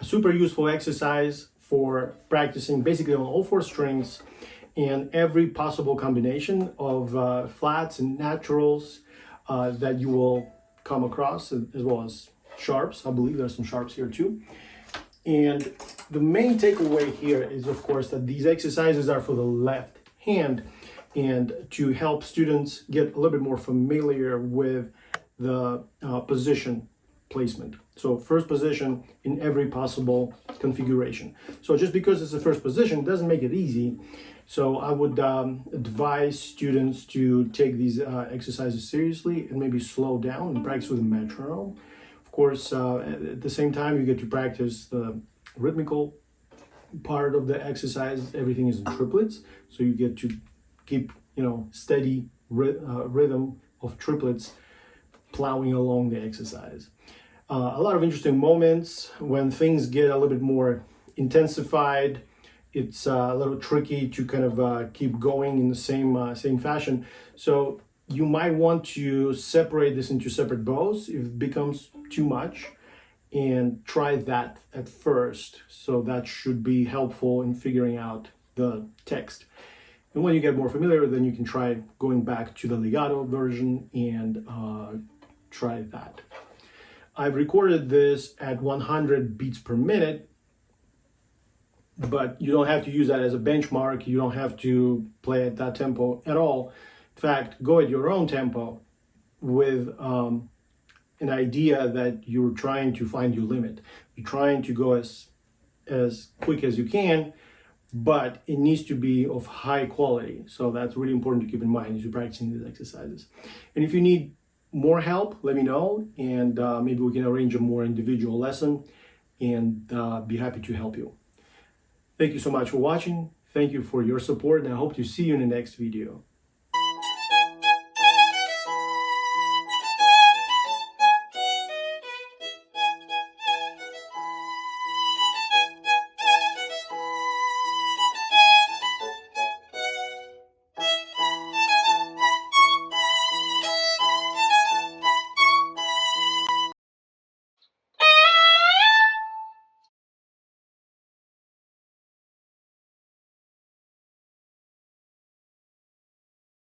Super useful exercise for practicing basically on all four strings and every possible combination of flats and naturals that you will come across, as well as sharps. I believe there's some sharps here too. And the main takeaway here is, of course, that these exercises are for the left hand and to help students get a little bit more familiar with the position placement. So first position in every possible configuration. So just because it's the first position doesn't make it easy. So I would advise students to take these exercises seriously and maybe slow down and practice with a metronome. Of course, at the same time, you get to practice the rhythmical part of the exercise. Everything is in triplets, so you get to keep, steady rhythm of triplets plowing along the exercise. A lot of interesting moments when things get a little bit more intensified. It's a little tricky to kind of keep going in the same fashion. So you might want to separate this into separate bows if it becomes too much, and try that at first. So that should be helpful in figuring out the text. And when you get more familiar, then you can try going back to the legato version and try that. I've recorded this at 100 beats per minute, but you don't have to use that as a benchmark. You don't have to play at that tempo at all. In fact, go at your own tempo with an idea that you're trying to find your limit. You're trying to go as quick as you can, but it needs to be of high quality. So that's really important to keep in mind as you're practicing these exercises. And if you need more help, let me know, and maybe we can arrange a more individual lesson, and be happy to help you. Thank you so much for watching. Thank you for your support, and I hope to see you in the next video.